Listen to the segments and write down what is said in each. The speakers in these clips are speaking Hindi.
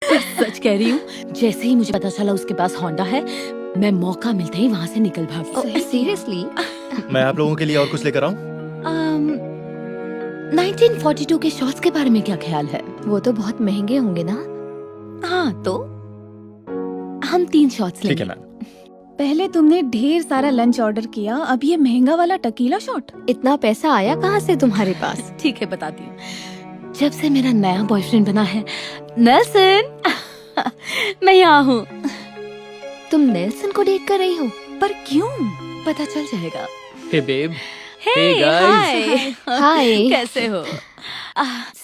सच कह रही हूँ, जैसे ही मुझे पता चला उसके पास होंडा है, मैं मौका मिलते ही वहाँ से निकल भागी। सीरियसली? मैं आप लोगों के लिए और कुछ लेकर आऊं? 1942 के शॉट्स के बारे में क्या ख्याल है? वो तो बहुत महंगे होंगे ना? हाँ तो हम 3 शॉट्स ठीक लेंगे। है मैम। पहले तुमने ढेर सारा लंच ऑर्डर किया, अब ये महंगा वाला टकीला शॉट। इतना पैसा आया कहाँ से तुम्हारे पास? ठीक है बताती हूँ। जब से मेरा नया बॉयफ्रेंड बना है नेल्सन, मैं यहाँ हूँ। तुम नेल्सन को डेट कर रही हो? पर क्यों? पता चल जाएगा। हे बेब। हे guys. हाय। हाय। कैसे हो?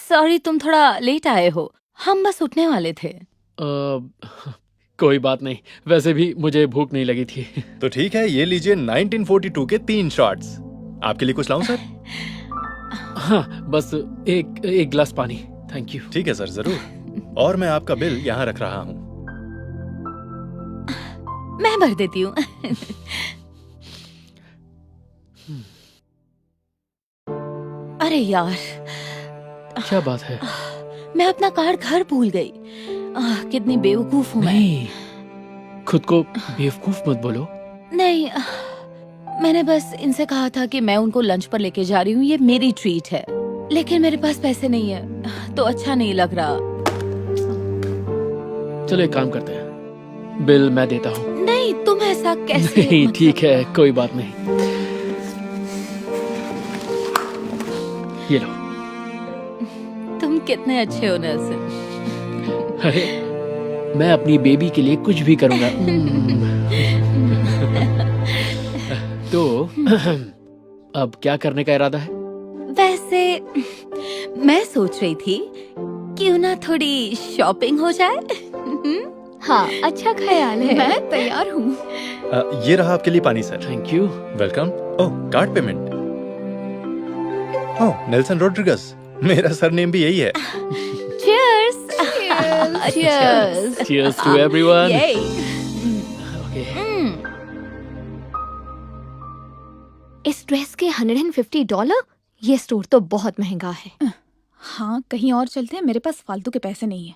सॉरी तुम थोड़ा लेट आए हो, हम बस उठने वाले थे। कोई बात नहीं, वैसे भी मुझे भूख नहीं लगी थी। तो ठीक है, ये लीजिए 1942 के 3 शॉट्स। आपके लिए कुछ लाऊं सर? हाँ, बस एक गिलास पानी, थैंक यू। ठीक है सर, जरूर। और मैं आपका बिल यहाँ रख रहा हूँ। मैं भर देती हूँ। अरे यार, क्या बात है? मैं अपना कार्ड घर भूल गई। कितनी बेवकूफ हूँ मैं। नहीं, खुद को बेवकूफ मत बोलो। नहीं, मैंने बस इनसे कहा था कि मैं उनको लंच पर लेके जा रही हूँ, ये मेरी ट्रीट है। लेकिन मेरे पास पैसे नहीं है, तो अच्छा नहीं लग रहा। चलो एक काम करते हैं, बिल मैं देता हूँ। नहीं, तुम ऐसा कैसे? नहीं, ठीक है, कोई बात नहीं। ये लो। तुम कितने अच्छे हो नेल्सन। अरे, मैं अपनी बेबी के लिए कुछ भी करूँगा। तो अब क्या करने का इरादा है? वैसे मैं सोच रही थी क्यों ना थोड़ी शॉपिंग हो जाए। हाँ, अच्छा ख्याल है। मैं तैयार हूँ। ये रहा आपके लिए पानी sir. Thank you. Welcome. Oh, card payment. Oh, Nelson Rodrigues. मेरा सरनेम भी यही है। Cheers! Cheers! Cheers to everyone. Yay! Okay. इस ड्रेस के $150? ये स्टोर तो बहुत महंगा है। हाँ, कहीं और चलते हैं, मेरे पास फालतू के पैसे नहीं है।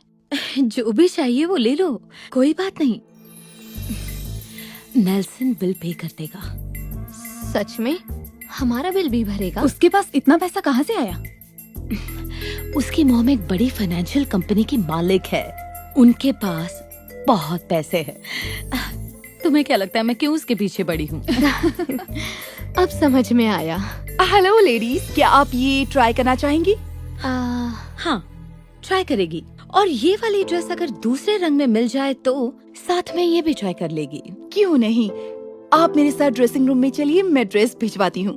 जो भी चाहिए वो ले लो, कोई बात नहीं। नेल्सन बिल पे कर देगा। सच में? हमारा बिल भी भरेगा? उसके पास इतना पैसा कहाँ से आया? उसकी मॉम एक बड़ी फाइनेंशियल कंपनी की मालिक है, उनके पास बहुत पैसे हैं। तुम्हें क्या लगता है मैं क्यों उसके पीछे पड़ी हूँ? अब समझ में आया। हेलो लेडीज, क्या आप ये ट्राई करना चाहेंगी? हाँ, ट्राई करेगी। और ये वाली ड्रेस अगर दूसरे रंग में मिल जाए तो साथ में ये भी ट्राई कर लेगी। क्यों नहीं, आप मेरे साथ ड्रेसिंग रूम में चलिए, मैं ड्रेस भिजवाती हूँ।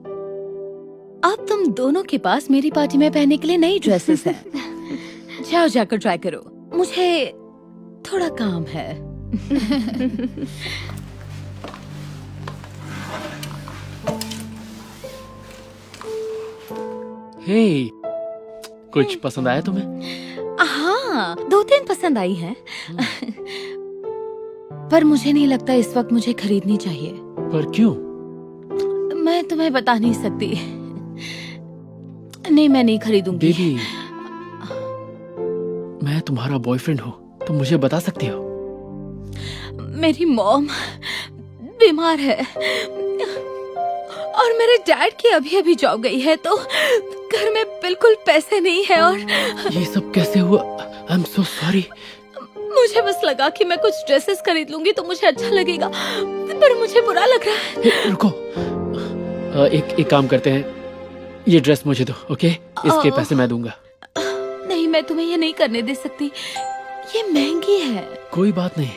अब तुम दोनों के पास मेरी पार्टी में पहनने के लिए नई ड्रेसेस हैं। जाओ जाकर ट्राई करो, मुझे थोड़ा काम है। हे, कुछ पसंद आया तुम्हें? हाँ, 2-3 पसंद आई हैं। पर मुझे नहीं लगता इस वक्त मुझे खरीदनी चाहिए। पर क्यों? मैं तुम्हें बता नहीं सकती। नहीं, मैं नहीं खरीदूंगी। बेबी, मैं तुम्हारा बॉयफ्रेंड हूँ, तुम मुझे बता सकती हो। मेरी मॉम बीमार है और मेरे डैड की अभी अभी जॉब गई है, तो घर में बिल्कुल पैसे नहीं है। और ये सब कैसे हुआ? I am so sorry. मुझे बस लगा कि मैं कुछ ड्रेसेस खरीद लूंगी तो मुझे अच्छा लगेगा, पर मुझे बुरा लग रहा है। रुको, एक काम करते हैं, ये ड्रेस मुझे दो, ओके? इसके पैसे मैं दूंगा। नहीं, मैं तुम्हें ये नहीं करने दे सकती, ये महंगी है। कोई बात नहीं,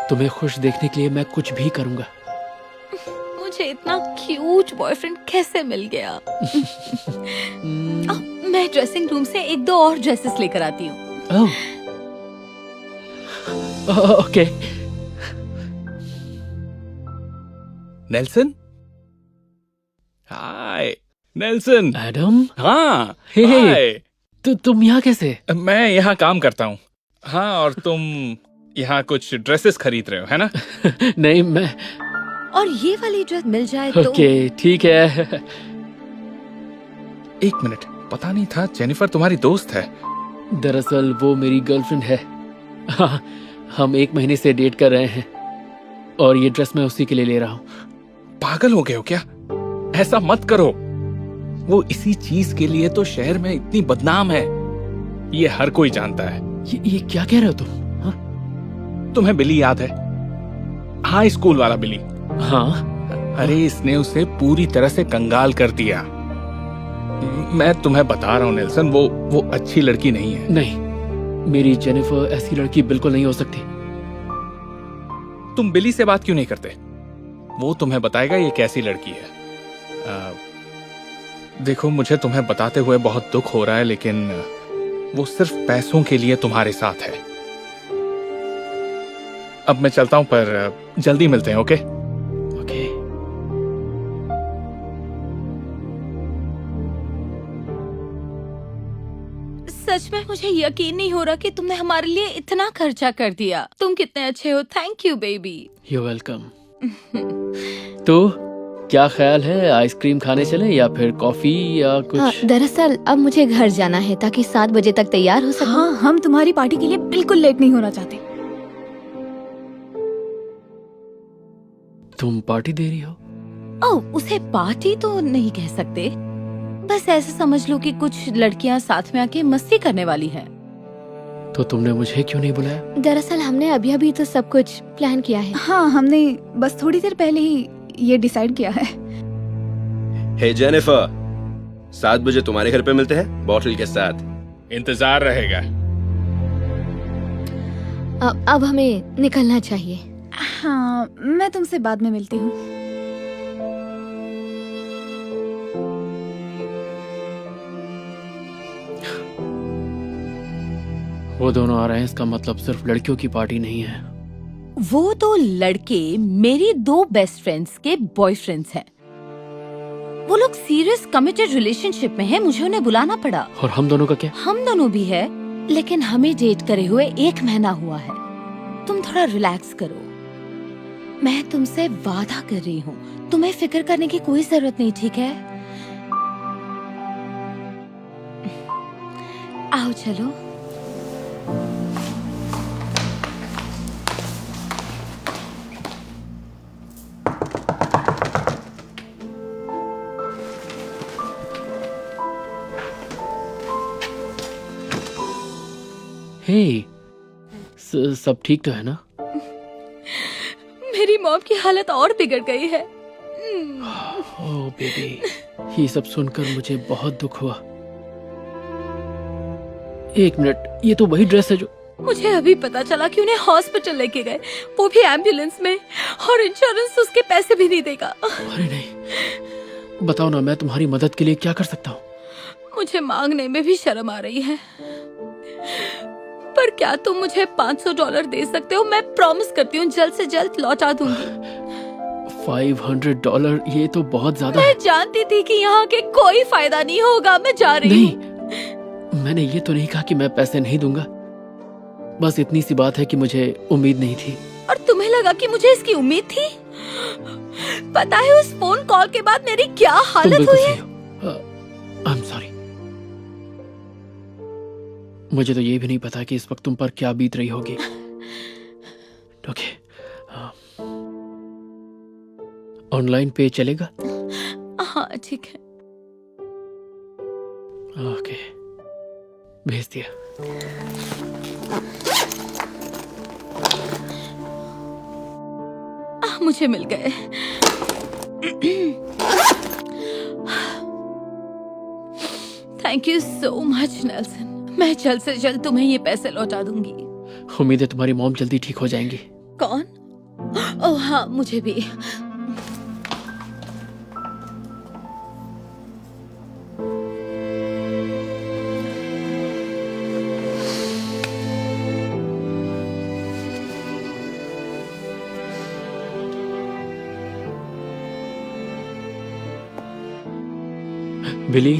तुम्हें खुश देखने के लिए मैं कुछ भी करूंगा। मुझे इतना क्यूट बॉयफ्रेंड कैसे मिल गया? मैं ड्रेसिंग रूम से 1-2 और ड्रेसेस लेकर आती हूँ। ओके। नेल्सन? हाय नेल्सन। एडम? हाँ, हे, हाय। तो तुम यहाँ कैसे? मैं यहाँ काम करता हूँ। हाँ, और तुम यहाँ कुछ ड्रेसेस खरीद रहे हो, है ना? नहीं, मैं और ये वाली ड्रेस मिल जाए तो। ओके, ठीक है। एक मिनट, पता नहीं था जेनिफर तुम्हारी दोस्त है। दरअसल वो मेरी गर्लफ्रेंड है। हाँ, हम 1 महीने से डेट कर रहे हैं और ये ड्रेस मैं उसी के लिए ले रहा हूँ। पागल हो गए हो क्या? ऐसा मत करो। वो इसी चीज के लिए तो शहर में इतनी बदनाम है, ये हर कोई जानता है। ये क्या कह रहे हो तुम? हाँ? तुम्हें बिली याद है? हाई स्कूल वाला बिली। हाँ, अरे इसने उसे पूरी तरह से कंगाल कर दिया। मैं तुम्हें बता रहा हूँ नेल्सन, वो अच्छी लड़की नहीं है। नहीं, मेरी जेनिफर ऐसी लड़की बिल्कुल नहीं हो सकती। तुम बिली से बात क्यों नहीं करते? वो तुम्हें बताएगा ये कैसी लड़की है। देखो, मुझे तुम्हें बताते हुए बहुत दुख हो रहा है, लेकिन वो सिर्फ पैसों के लिए तुम्हारे साथ है। अब मैं चलता हूं, पर जल्दी मिलते हैं। ओके? ओके। सच में मुझे यकीन नहीं हो रहा कि तुमने हमारे लिए इतना खर्चा कर दिया। तुम कितने अच्छे हो। Thank you baby. You welcome. तो क्या ख्याल है, आइसक्रीम खाने चले या फिर कॉफी या कुछ? दरअसल अब मुझे घर जाना है ताकि 7 बजे तक तैयार हो सकूं। हाँ, हम तुम्हारी पार्टी के लिए बिल्कुल लेट नहीं होना चाहते। तुम पार्टी दे रही हो? ओह, उसे पार्टी तो नहीं कह सकते। बस ऐसे समझ लो कि कुछ लड़कियां साथ में आके मस्ती करने वाली हैं। तो तुमने मुझे क्यों नहीं बुलाया? दरअसल हमने अभी तो सब कुछ प्लान किया है। हाँ, हमने बस थोड़ी देर पहले ही ये डिसाइड किया है। हे जेनिफर, 7 बजे तुम्हारे घर पे मिलते हैं बॉटल के साथ। इंतजार रहेगा। अब हमें निकलना चाहिए। हाँ, मैं तुमसे बाद में मिलती हूँ। वो दोनों आ रहे हैं, इसका मतलब सिर्फ लड़कियों की पार्टी नहीं है। वो दो लड़के मेरी 2 बेस्ट फ्रेंड्स के बॉयफ्रेंड्स हैं। वो लोग सीरियस कमिटेड रिलेशनशिप में हैं। मुझे उन्हें बुलाना पड़ा। और हम दोनों का क्या? हम दोनों भी है, लेकिन हमें डेट करे हुए 1 महीना हुआ है। तुम थोड़ा रिलैक्स करो। मैं तुमसे वादा कर रही हूँ, तुम्हें फिक्र करने की कोई जरूरत नहीं, ठीक है? आओ चलो। हे, सब ठीक तो है ना? मेरी मॉम की हालत और बिगड़ गई है। ओह बेबी, ये सब सुनकर मुझे बहुत दुख हुआ। 1 मिनट, ये तो वही ड्रेस है जो... मुझे अभी पता चला कि उन्हें हॉस्पिटल लेके गए, वो भी एम्बुलेंस में, और इंश्योरेंस उसके पैसे भी नहीं देगा। अरे नहीं, बताओ ना, मैं तुम्हारी मदद के लिए क्या कर सकता हूँ? मुझे मांगने में भी शर्म आ रही है, पर क्या तुम मुझे $500 दे सकते हो? मैं प्रॉमिस करती हूँ जल्द से जल्द लौटा दूंगी। $500? ये तो बहुत ज्यादा है। मैं जानती थी कि यहाँ के कोई फायदा नहीं होगा। मैं जा रही हूँ। नहीं, मैंने ये तो नहीं कहा कि मैं पैसे नहीं दूंगा। बस इतनी सी बात है कि मुझे उम्मीद नहीं थी। और तुम्हें लगा कि मुझे इसकी उम्मीद थी? पता है उस फोन कॉल के बाद मेरी क्या तुम हालत बिल्कुल हुई सही है? हो। I am sorry. मुझे तो ये भी नहीं पता कि इस वक्त तुम पर क्या बीत रही होगी। ओके, ऑनलाइन पे चलेगा? हाँ ठीक है। ओके, भेज दिया। मुझे मिल गए। Thank you so much Nelson. मैं जल्द से जल्द तुम्हें ये पैसे लौटा दूंगी। उम्मीद है तुम्हारी मॉम जल्दी ठीक हो जाएंगी। कौन? ओह हाँ, मुझे भी। बिली,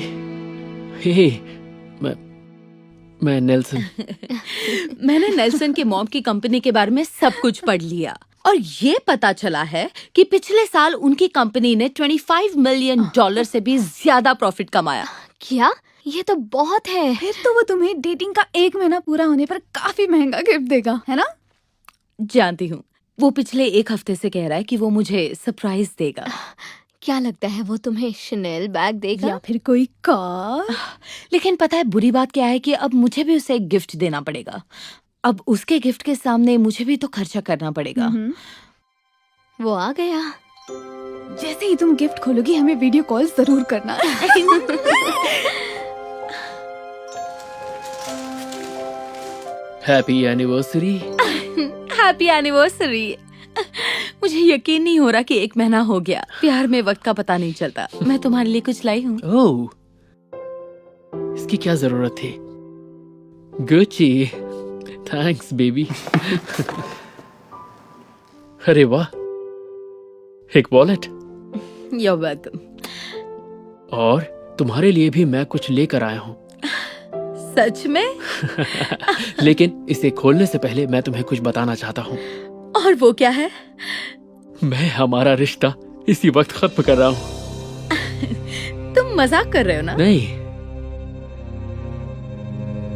हे, मैं नेल्सन। मैंने नेल्सन के मॉम की कंपनी के बारे में सब कुछ पढ़ लिया, और ये पता चला है कि पिछले साल उनकी कंपनी ने $25 मिलियन से भी ज्यादा प्रॉफिट कमाया। क्या ये तो बहुत है। फिर तो वो तुम्हें डेटिंग का 1 महीना पूरा होने पर काफी महंगा गिफ्ट देगा, है ना? जानती हूँ, वो पिछले 1 हफ्ते से कह रहा है कि वो मुझे सरप्राइज देगा। क्या लगता है वो तुम्हें शनेल बैग देगा? या फिर कोई कार? लेकिन पता है बुरी बात क्या है कि अब मुझे भी उसे एक गिफ्ट देना पड़ेगा। अब उसके गिफ्ट के सामने मुझे भी तो खर्चा करना पड़ेगा। वो आ गया। जैसे ही तुम गिफ्ट खोलोगी हमें वीडियो कॉल जरूर करना। Happy anniversary. Happy anniversary. मुझे यकीन नहीं हो रहा कि 1 महीना हो गया। प्यार में वक्त का पता नहीं चलता। मैं तुम्हारे लिए कुछ लाई हूँ। ओह, इसकी क्या जरूरत थी? Gucci, thanks baby. अरे वाह, एक वॉलेट। You're welcome। और तुम्हारे लिए भी मैं कुछ लेकर आया हूँ। सच में? लेकिन इसे खोलने से पहले मैं तुम्हें कुछ बताना चाहता हूँ। और वो क्या है? मैं हमारा रिश्ता इसी वक्त खत्म कर रहा हूँ। तुम मजाक कर रहे हो ना? नहीं,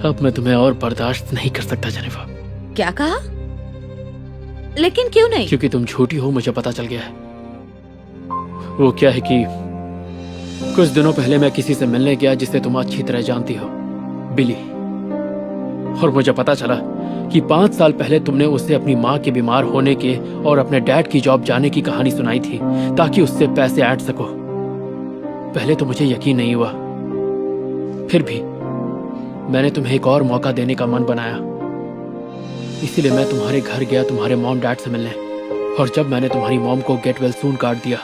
अब मैं तुम्हें और बर्दाश्त नहीं कर सकता जेनिफर। क्या कहा? लेकिन क्यों नहीं? क्योंकि तुम झूठी हो, मुझे पता चल गया है। वो क्या है कि कुछ दिनों पहले मैं किसी से मिलने गया जिसे तुम अच्छी तरह जानती हो, बिली। और मुझे पता चला कि 5 साल पहले तुमने उसे अपनी माँ के बीमार होने के और अपने डैड की जॉब जाने की कहानी सुनाई थी ताकि उससे पैसे ऐड सको। पहले तो मुझे यकीन नहीं हुआ, फिर भी मैंने तुम्हें एक और मौका देने का मन बनाया। इसीलिए मैं तुम्हारे घर गया तुम्हारे मॉम डैड से मिलने। और जब मैंने तुम्हारी मॉम को गेट वेल सून कार्ड दिया,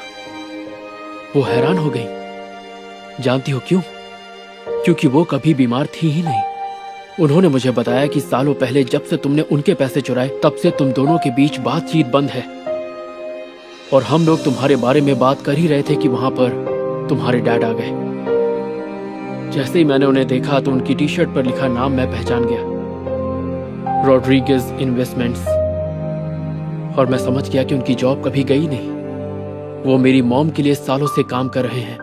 वो हैरान हो गई। जानती हो क्यों? क्योंकि वो कभी बीमार थी ही नहीं। उन्होंने मुझे बताया कि सालों पहले जब से तुमने उनके पैसे चुराए तब से तुम दोनों के बीच बातचीत बंद है। और हम लोग तुम्हारे बारे में बात कर ही रहे थे कि वहां पर तुम्हारे डैड आ गए। जैसे ही मैंने उन्हें देखा तो उनकी टी शर्ट पर लिखा नाम मैं पहचान गया, रॉड्रिगेज इन्वेस्टमेंट्स। और मैं समझ गया कि उनकी जॉब कभी गई नहीं। वो मेरी मॉम के लिए सालों से काम कर रहे हैं।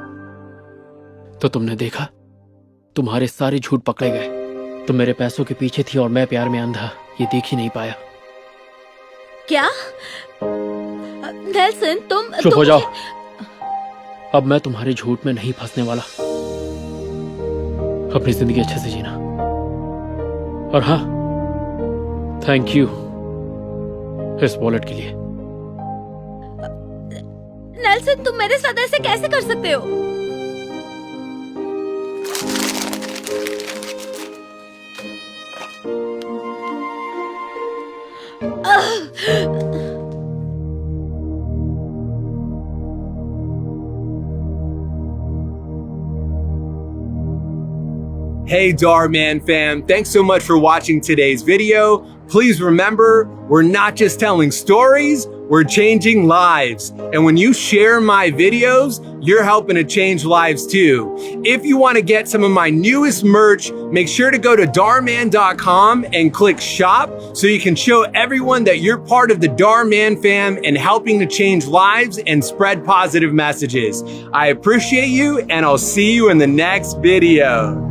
तो तुमने देखा, तुम्हारे सारे झूठ पकड़े गए। तुम मेरे पैसों के पीछे थी और मैं प्यार में अंधा ये देख ही नहीं पाया। क्या? नेल्सन, तुम चुप हो जाओ। अब मैं तुम्हारे झूठ में नहीं फंसने वाला। अपनी जिंदगी अच्छे से जीना। और हाँ, थैंक यू इस वॉलेट के लिए। नेल्सन, तुम मेरे साथ ऐसे कैसे कर सकते हो? Hey Darman fam, thanks so much for watching today's video. Please remember, we're not just telling stories, we're changing lives. And when you share my videos, you're helping to change lives too. If you want to get some of my newest merch, make sure to go to darman.com and click shop so you can show everyone that you're part of the Darman fam and helping to change lives and spread positive messages. I appreciate you and I'll see you in the next video.